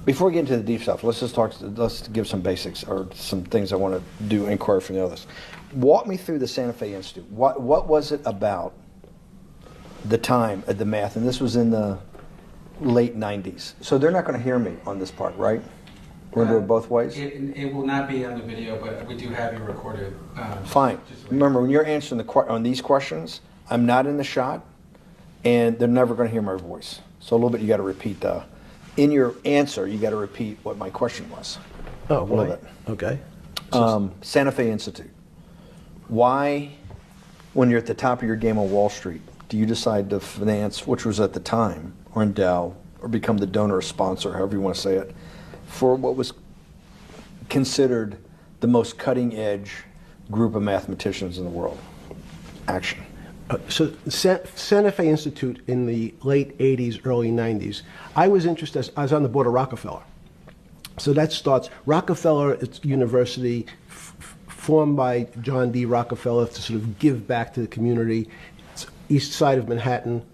Before we get into the deep stuff, let's give some basics or some things I want to do inquiry from the others. Walk me through the Santa Fe Institute. What was it about the time of the math? And this was in the late 90s. So they're not going to hear me on this part, right? We're going to do it both ways? It will not be on the video, but we do have you recorded. Fine. Remember, when you're answering on these questions, I'm not in the shot, and they're never going to hear my voice. So a little bit you got to repeat in your answer, you got to repeat what my question was. Oh, a little bit. Okay. Santa Fe Institute. Why, when you're at the top of your game on Wall Street, do you decide to finance, which was at the time, or endow, or become the donor or sponsor, however you want to say it, for what was considered the most cutting-edge group of mathematicians in the world? Action. So Santa Fe Institute in the late 80s, early 90s, I was interested, I was on the board of Rockefeller. So that starts, Rockefeller, it's university formed by John D. Rockefeller to sort of give back to the community. It's east side of Manhattan,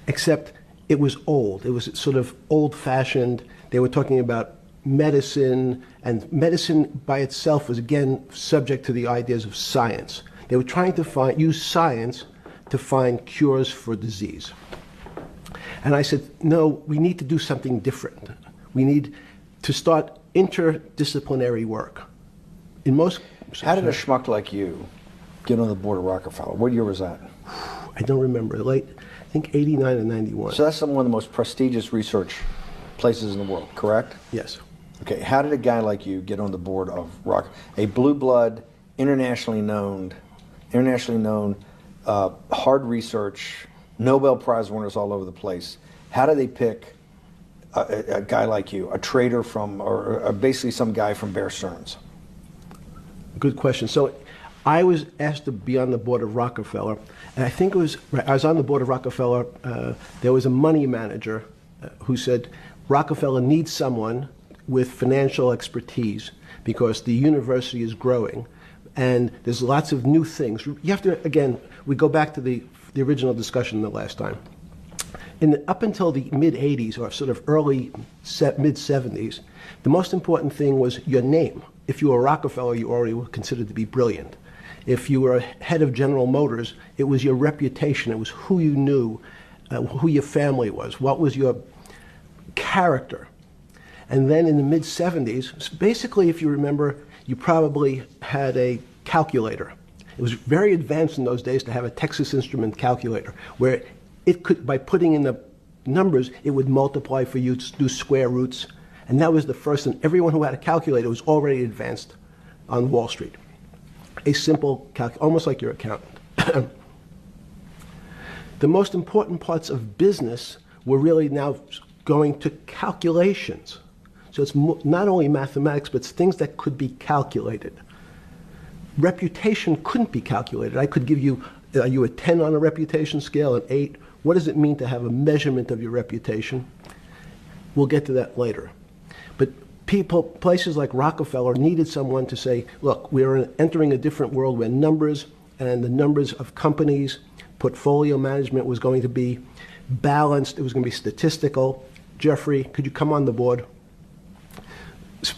except it was old. It was sort of old-fashioned. They were talking about medicine, and medicine by itself was, again, subject to the ideas of science. They were trying to use science to find cures for disease. And I said, no, we need to do something different. We need to start interdisciplinary work. How did a schmuck like you get on the board of Rockefeller? What year was that? I don't remember. I think 89 and 91. So that's one of the most prestigious research places in the world, correct? Yes. Okay, how did a guy like you get on the board of a blue blood, internationally known, hard research, Nobel Prize winners all over the place? How do they pick a guy like you, a trader from, or basically some guy from Bear Stearns? Good question. So I was asked to be on the board of Rockefeller, and I think it was, I was on the board of Rockefeller, there was a money manager who said, Rockefeller needs someone with financial expertise because the university is growing and there's lots of new things. You have to, again, we go back to the original discussion the last time. Up until the mid-'80s, or sort of early mid-'70s, the most important thing was your name. If you were Rockefeller, you already were considered to be brilliant. If you were head of General Motors, it was your reputation. It was who you knew, who your family was, what was your character. And then in the mid-'70s, basically, if you remember, you probably had a calculator. It was very advanced in those days to have a Texas Instrument calculator, where it could, by putting in the numbers, it would multiply for you to do square roots. And that was the first, and everyone who had a calculator was already advanced on Wall Street. A simple calculator, almost like your accountant. The most important parts of business were really now going to calculations. So it's not only mathematics, but it's things that could be calculated. Reputation couldn't be calculated. I could give you, are you a 10 on a reputation scale, an 8? What does it mean to have a measurement of your reputation? We'll get to that later. But places like Rockefeller needed someone to say, look, we're entering a different world where numbers and the numbers of companies, portfolio management was going to be balanced. It was going to be statistical. Jeffrey, could you come on the board?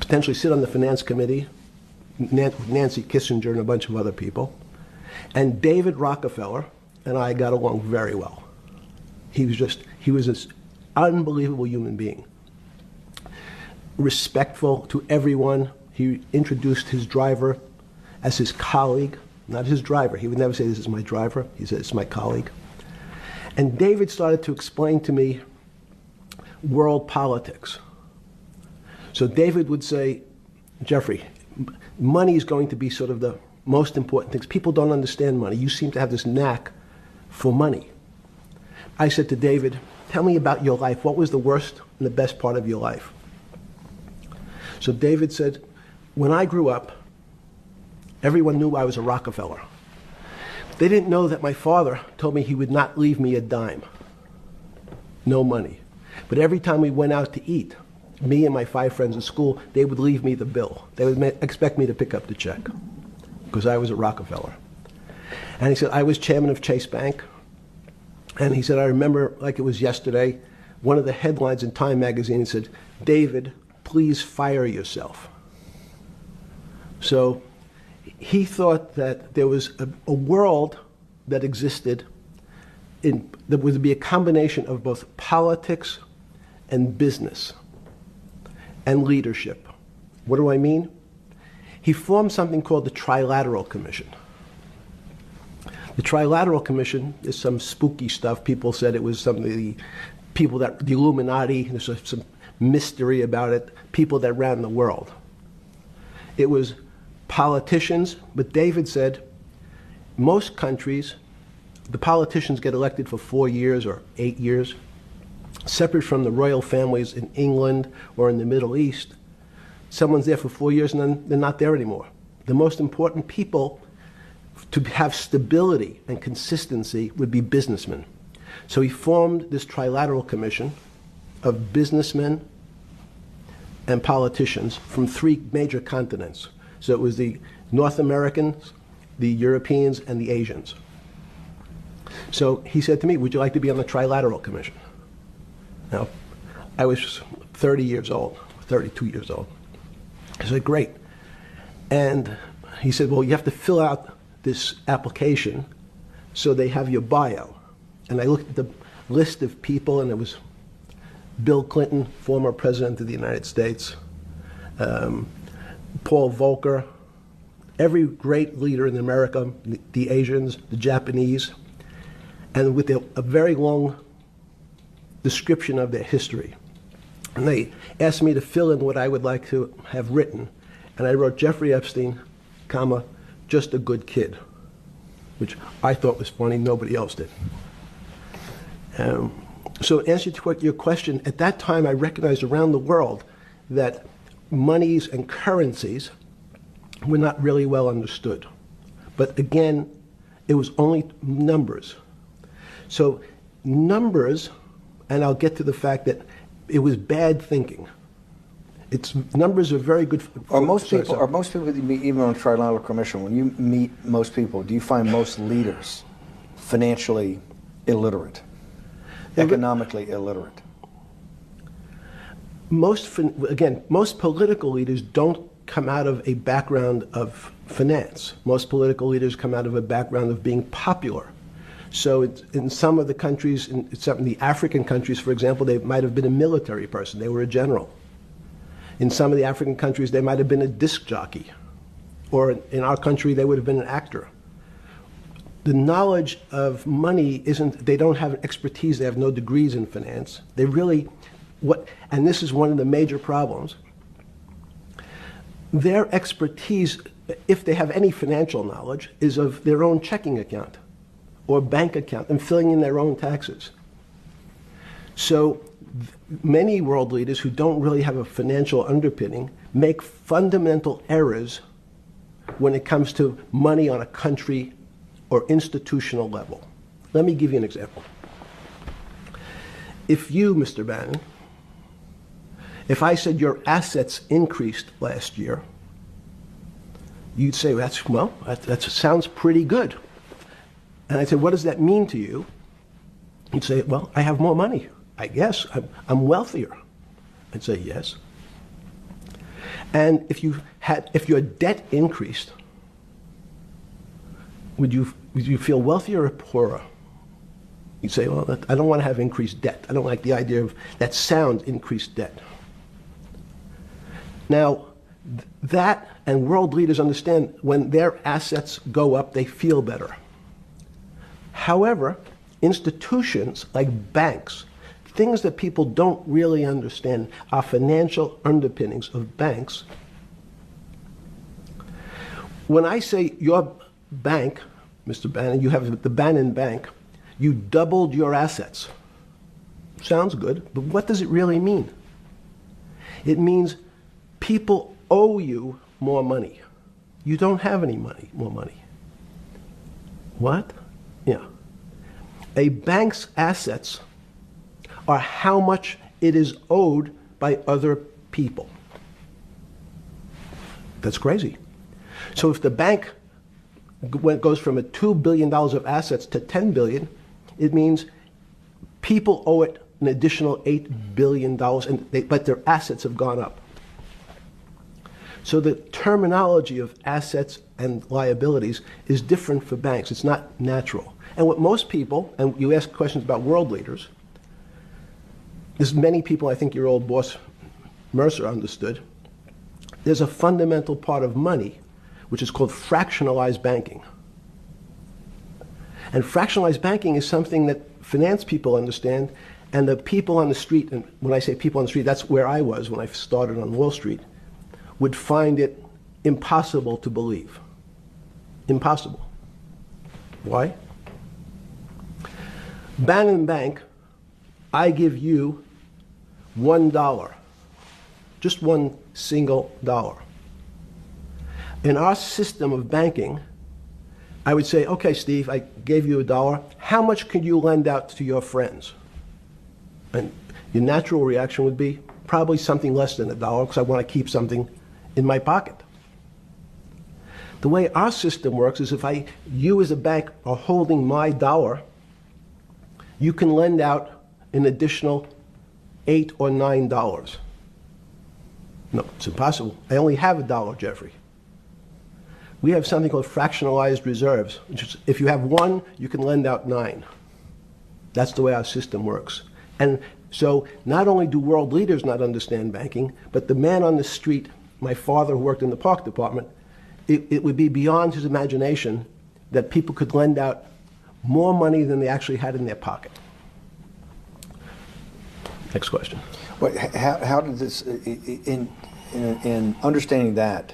Potentially sit on the finance committee, Nancy Kissinger and a bunch of other people. And David Rockefeller and I got along very well. He was this unbelievable human being. Respectful to everyone. He introduced his driver as his colleague, not his driver. He would never say, this is my driver. He said, it's my colleague. And David started to explain to me world politics. So David would say, Jeffrey, money is going to be sort of the most important things. People don't understand money. You seem to have this knack for money. I said to David, tell me about your life. What was the worst and the best part of your life? So David said, when I grew up, everyone knew I was a Rockefeller. They didn't know that my father told me he would not leave me a dime. No money. But every time we went out to eat, me and my 5 friends at school, they would leave me the bill. They would expect me to pick up the check because I was a Rockefeller. And he said, I was chairman of Chase Bank. And he said, I remember like it was yesterday, one of the headlines in Time magazine said, David please fire yourself. So he thought that there was a world that existed that would be a combination of both politics and business and leadership. What do I mean? He formed something called the Trilateral Commission. The Trilateral Commission is some spooky stuff. People said it was some of the people that, the Illuminati, there's some mystery about it, people that ran the world. It was politicians, but David said most countries, the politicians get elected for 4 years or 8 years, separate from the royal families in England or in the Middle East. Someone's there for 4 years and then they're not there anymore. The most important people to have stability and consistency would be businessmen. So he formed this Trilateral Commission of businessmen and politicians from 3 major continents. So it was the North Americans, the Europeans, and the Asians. So he said to me, would you like to be on the Trilateral Commission? Now, I was 30 years old, 32 years old. I said, great. And he said, well, you have to fill out this application so they have your bio. And I looked at the list of people, and it was Bill Clinton, former president of the United States, Paul Volcker, every great leader in America, the Asians, the Japanese, and with a very long description of their history. And they asked me to fill in what I would like to have written. And I wrote Jeffrey Epstein, comma, just a good kid, which I thought was funny, nobody else did. So to answer your question, at that time I recognized around the world that monies and currencies were not really well understood. But again, it was only numbers. So numbers, and I'll get to the fact that it was bad thinking. Numbers are very good. Are most people that you meet, even on the Trilateral Commission, when you meet most people, do you find most leaders financially illiterate, economically illiterate? Most political leaders don't come out of a background of finance. Most political leaders come out of a background of being popular. So in some of the countries, in some of the African countries, for example, they might have been a military person. They were a general. In some of the African countries, they might have been a disc jockey. Or in our country, they would have been an actor. The knowledge of money isn't, they don't have expertise, they have no degrees in finance. They really, and this is one of the major problems, their expertise, if they have any financial knowledge, is of their own checking account or bank account and filling in their own taxes. So many world leaders who don't really have a financial underpinning make fundamental errors when it comes to money on a country or institutional level. Let me give you an example. If you, Mr. Bannon, if I said your assets increased last year, you'd say, that sounds pretty good. And I'd say, what does that mean to you? You'd say, well, I have more money. I guess I'm wealthier. I'd say, yes. And if your debt increased, would you feel wealthier or poorer? You'd say, well, I don't want to have increased debt. I don't like the idea of that sound, increased debt. Now, that and world leaders understand when their assets go up, they feel better. However, institutions like banks, things that people don't really understand are financial underpinnings of banks. When I say your bank, Mr. Bannon, you have the Bannon Bank, you doubled your assets. Sounds good, but what does it really mean? It means people owe you more money. You don't have any more money. What? Yeah. A bank's assets are how much it is owed by other people. That's crazy. So if the bank goes from $2 billion of assets to $10 billion, it means people owe it an additional $8 billion, but their assets have gone up. So the terminology of assets and liabilities is different for banks. It's not natural. And what most people, and you ask questions about world leaders, there's many people, I think your old boss Mercer understood, there's a fundamental part of money which is called fractionalized banking. And fractionalized banking is something that finance people understand, and the people on the street, and when I say people on the street, that's where I was when I started on Wall Street, would find it impossible to believe. Impossible. Why? Bannon Bank, I give you $1, just one single dollar. In our system of banking, I would say, okay, Steve, I gave you $1. How much could you lend out to your friends? And your natural reaction would be probably something less than $1 because I want to keep something in my pocket. The way our system works is if you as a bank are holding my dollar, you can lend out an additional $8 or $9. No, it's impossible. I only have $1, Jeffrey. We have something called fractionalized reserves, which is if you have 1, you can lend out 9. That's the way our system works. And so not only do world leaders not understand banking, but the man on the street, my father who worked in the park department, it would be beyond his imagination that people could lend out more money than they actually had in their pocket. Next question. But how did this, in understanding that,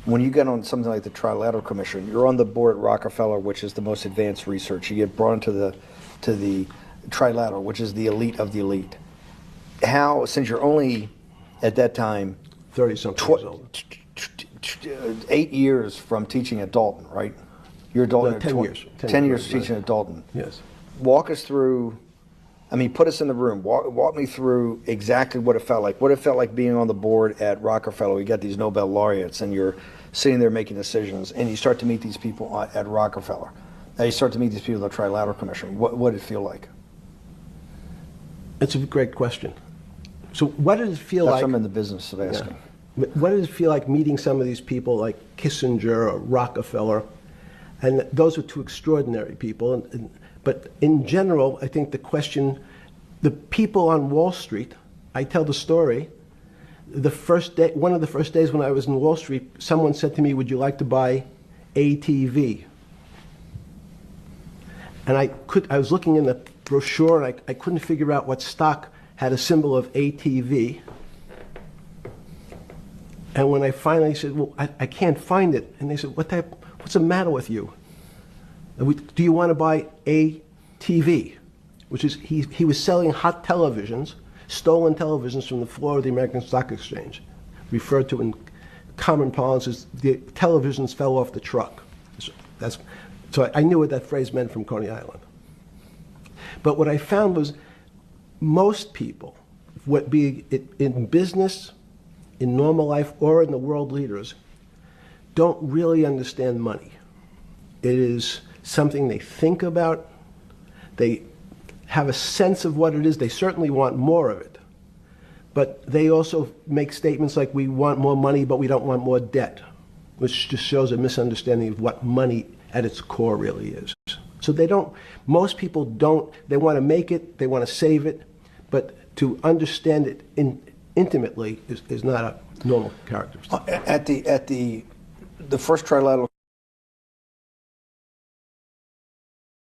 when you get on something like the Trilateral Commission, you're on the board at Rockefeller, which is the most advanced research. You get brought into the Trilateral, which is the elite of the elite. How, since you're only at that time 30-something years old. 8 years from teaching at Dalton, right? You're Dalton. No, 10 years. 10 years teaching at Dalton. Yes. Walk us through. I mean, put us in the room. Walk me through exactly what it felt like. What it felt like being on the board at Rockefeller. You got these Nobel laureates, and you're sitting there making decisions, and you start to meet these people at Rockefeller. Now you start to meet these people at the Trilateral Commission. What did it feel like? It's a great question. So what did it feel That's like? what I'm in the business of asking. Yeah. What did it feel like meeting some of these people like Kissinger or Rockefeller? And those are two extraordinary people. But in general, I think the question, the people on Wall Street, I tell the story, the first day, one of the first days when I was in Wall Street, someone said to me, would you like to buy ATV? And I was looking in the brochure, and I couldn't figure out what stock had a symbol of ATV. And when I finally said, well, I can't find it, and they said, what's the matter with you? Do you want to buy ATV? Which is, he was selling hot televisions, stolen televisions from the floor of the American Stock Exchange, referred to in common parlance as the televisions fell off the truck. So I knew what that phrase meant from Coney Island. But what I found was most people, be it in business, in normal life, or in the world leaders, don't really understand money. It is something they think about. They have a sense of what it is. They certainly want more of it. But they also make statements like, we want more money, but we don't want more debt, which just shows a misunderstanding of what money at its core really is. So most people don't, they want to make it, they want to save it, but to understand it intimately is not a normal characteristic. At the first Trilateral